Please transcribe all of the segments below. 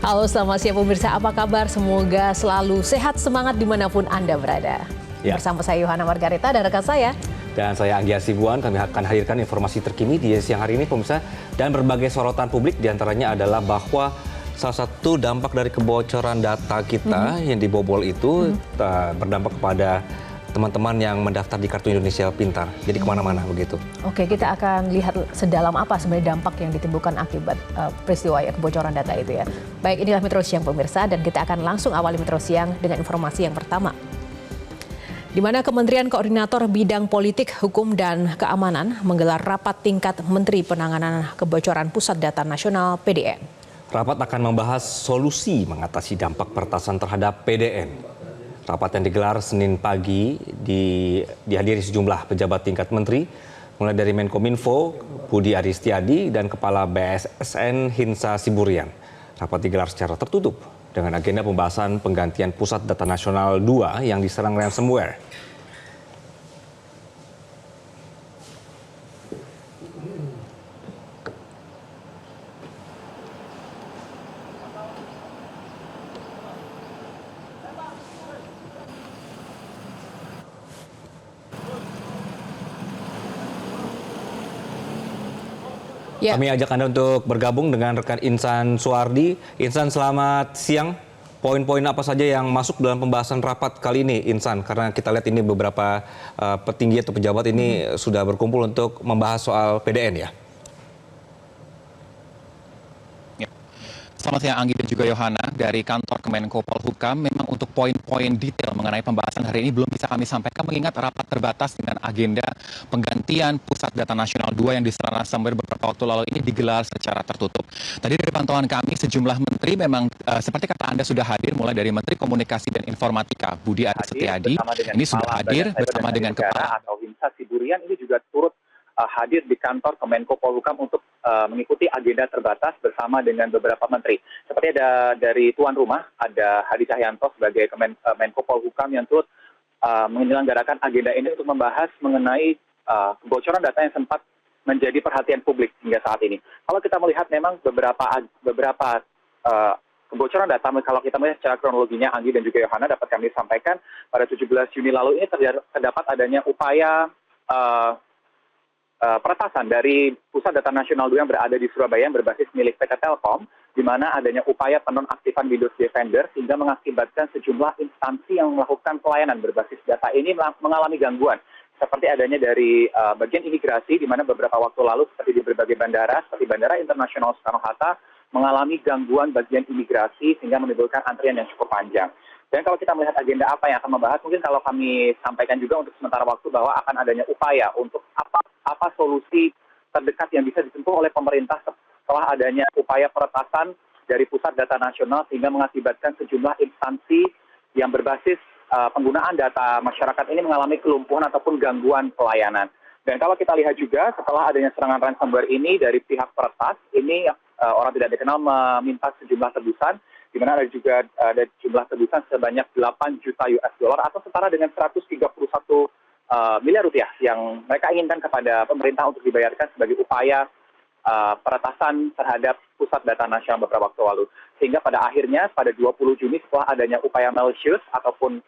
Halo, selamat siang pemirsa. Apa kabar? Semoga selalu sehat, semangat dimanapun Anda berada. Ya. Bersama saya Yohana Margareta dan rekan saya. Dan saya Anggi Asibuan, kami akan hadirkan informasi terkini di siang hari ini pemirsa. Dan berbagai sorotan publik diantaranya adalah bahwa salah satu dampak dari kebocoran data kita yang dibobol itu berdampak kepada teman-teman yang mendaftar di Kartu Indonesia Pintar. Jadi kemana-mana begitu. Oke, kita akan lihat sedalam apa sebenarnya dampak yang ditimbulkan akibat peristiwa kebocoran data itu ya. Baik, inilah Metro Siang pemirsa dan kita akan langsung awali Metro Siang dengan informasi yang pertama. Di mana Kementerian Koordinator Bidang Politik, Hukum, dan Keamanan menggelar rapat tingkat Menteri Penanganan Kebocoran Pusat Data Nasional (PDN). Rapat akan membahas solusi mengatasi dampak peretasan terhadap PDN. Rapat yang digelar Senin pagi dihadiri sejumlah pejabat tingkat menteri, mulai dari Menkominfo, Budi Aris Setiadi, dan Kepala BSSN Hinsa Siburian. Rapat digelar secara tertutup dengan agenda pembahasan penggantian Pusat Data Nasional 2 yang diserang ransomware. Ya. Kami ajak Anda untuk bergabung dengan rekan Insan Suardi. Insan, selamat siang. Poin-poin apa saja yang masuk dalam pembahasan rapat kali ini, Insan? Karena kita lihat ini beberapa petinggi atau pejabat ini sudah berkumpul untuk membahas soal PDN ya. Selamat siang Anggi dan juga Yohana. Dari kantor Kemenko Polhukam, memang untuk poin-poin detail mengenai pembahasan hari ini belum bisa kami sampaikan mengingat rapat terbatas dengan agenda penggantian Pusat Data Nasional 2 yang diserang ransomware beberapa waktu lalu ini digelar secara tertutup. Tadi dari pantauan kami sejumlah menteri memang seperti kata Anda sudah hadir, mulai dari Menteri Komunikasi dan Informatika Budi Aris Setiadi ini sudah hadir bersama dengan Kepala atau Hinsa Siburian ini juga turut hadir di kantor Kemenko Polhukam untuk mengikuti agenda terbatas bersama dengan beberapa menteri. Seperti ada dari tuan rumah, ada Hadi Cahyanto sebagai Menko Polhukam yang turut menyelenggarakan agenda ini untuk membahas mengenai kebocoran data yang sempat menjadi perhatian publik hingga saat ini. Kalau kita melihat memang beberapa kebocoran data, kalau kita melihat secara kronologinya, Anggi dan juga Yohana, dapat kami sampaikan pada 17 Juni lalu ini terdapat adanya upaya peretasan dari Pusat Data Nasional 2 yang berada di Surabaya yang berbasis milik PT Telkom, di mana adanya upaya penonaktifan Windows Defender sehingga mengakibatkan sejumlah instansi yang melakukan pelayanan berbasis data ini mengalami gangguan. Seperti adanya dari bagian imigrasi, di mana beberapa waktu lalu seperti di berbagai bandara, seperti Bandara Internasional Soekarno-Hatta, mengalami gangguan bagian imigrasi sehingga menimbulkan antrian yang cukup panjang. Dan kalau kita melihat agenda apa yang akan membahas, mungkin kalau kami sampaikan juga untuk sementara waktu bahwa akan adanya upaya untuk apa solusi terdekat yang bisa ditempuh oleh pemerintah setelah adanya upaya peretasan dari Pusat Data Nasional sehingga mengakibatkan sejumlah instansi yang berbasis penggunaan data masyarakat ini mengalami kelumpuhan ataupun gangguan pelayanan. Dan kalau kita lihat juga setelah adanya serangan ransomware ini dari pihak peretas, ini orang tidak dikenal meminta sejumlah tebusan, di mana ada jumlah tebusan sebanyak 8 juta US dollar atau setara dengan 131 miliar rupiah yang mereka inginkan kepada pemerintah untuk dibayarkan sebagai upaya peretasan terhadap Pusat Data Nasional beberapa waktu lalu. Sehingga pada akhirnya pada 20 Juni setelah adanya upaya malicious ataupun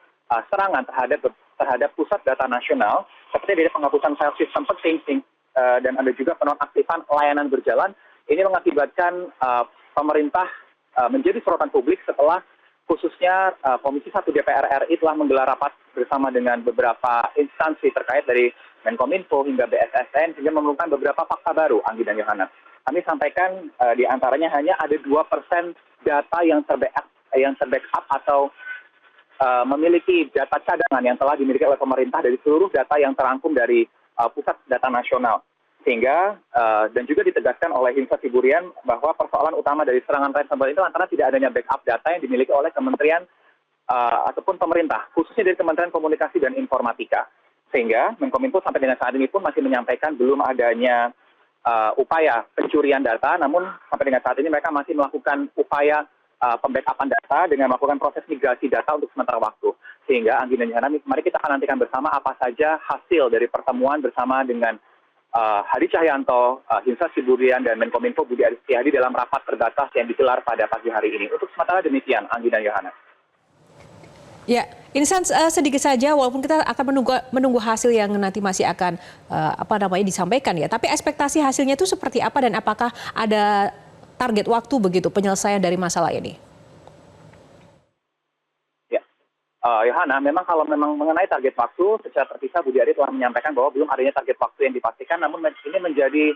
serangan terhadap Pusat Data Nasional, seperti dari penghapusan file sistem penting dan ada juga penonaktifan layanan berjalan, ini mengakibatkan pemerintah menjadi sorotan publik setelah khususnya Komisi 1 DPR RI telah menggelar rapat bersama dengan beberapa instansi terkait dari Menkominfo hingga BSSN sehingga menemukan beberapa fakta baru, Anggi dan Yohana. Kami sampaikan di antaranya hanya ada 2% data yang terbackup atau memiliki data cadangan yang telah dimiliki oleh pemerintah dari seluruh data yang terangkum dari Pusat Data Nasional. Sehingga dan juga ditegaskan oleh Hinsa Siburian bahwa persoalan utama dari serangan ransomware itu antara tidak adanya backup data yang dimiliki oleh kementerian ataupun pemerintah, khususnya dari Kementerian Komunikasi dan Informatika. Sehingga Menkominfo sampai dengan saat ini pun masih menyampaikan belum adanya upaya pencurian data, namun sampai dengan saat ini mereka masih melakukan upaya pembackupan data dengan melakukan proses migrasi data untuk sementara waktu. Sehingga Anggi dan Yohana, mari kita akan nantikan bersama apa saja hasil dari pertemuan bersama dengan Hadi Cahyanto, Hinsa Siburian, dan Menkominfo Budi Aris Setiadi dalam rapat terbatas yang digelar pada pagi hari ini. Untuk sementara demikian, Anggi dan Yohana. Ya, Insan, sedikit saja, walaupun kita akan menunggu hasil yang nanti masih akan disampaikan ya. Tapi ekspektasi hasilnya itu seperti apa dan apakah ada target waktu begitu penyelesaian dari masalah ini? Ya, Yohana, memang kalau mengenai target waktu, secara terpisah Budi Ari telah menyampaikan bahwa belum adanya target waktu yang dipastikan, namun ini menjadi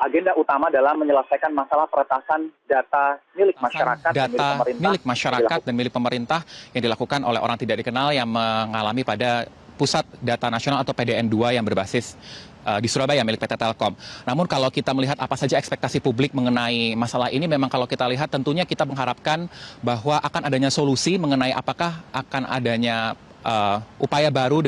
agenda utama dalam menyelesaikan masalah peretasan data milik masyarakat dan milik pemerintah yang dilakukan oleh orang tidak dikenal yang mengalami pada Pusat Data Nasional atau PDN 2 yang berbasis di Surabaya milik PT Telkom. Namun kalau kita melihat apa saja ekspektasi publik mengenai masalah ini, memang kalau kita lihat tentunya kita mengharapkan bahwa akan adanya solusi mengenai apakah akan adanya upaya baru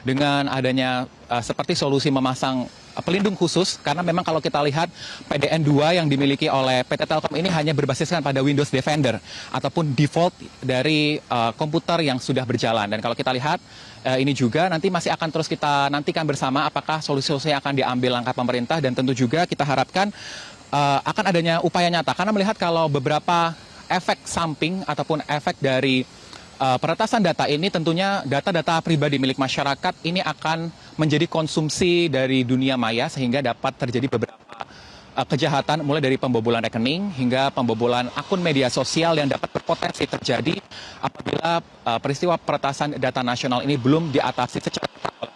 dengan adanya seperti solusi memasang pelindung khusus, karena memang kalau kita lihat PDN 2 yang dimiliki oleh PT Telkom ini hanya berbasiskan pada Windows Defender ataupun default dari komputer yang sudah berjalan. Dan kalau kita lihat ini juga nanti masih akan terus kita nantikan bersama apakah solusi-solusi yang akan diambil langkah pemerintah, dan tentu juga kita harapkan akan adanya upaya nyata, karena melihat kalau beberapa efek samping ataupun efek dari peretasan data ini, tentunya data-data pribadi milik masyarakat ini akan menjadi konsumsi dari dunia maya, sehingga dapat terjadi beberapa kejahatan mulai dari pembobolan rekening hingga pembobolan akun media sosial yang dapat berpotensi terjadi apabila peristiwa peretasan data nasional ini belum diatasi secara tepat.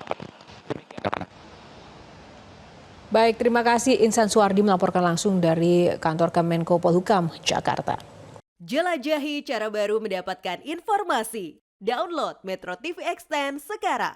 Baik, terima kasih Insan Suwardi melaporkan langsung dari kantor Kemenko Polhukam, Jakarta. Jelajahi cara baru mendapatkan informasi. Download Metro TV Extend sekarang.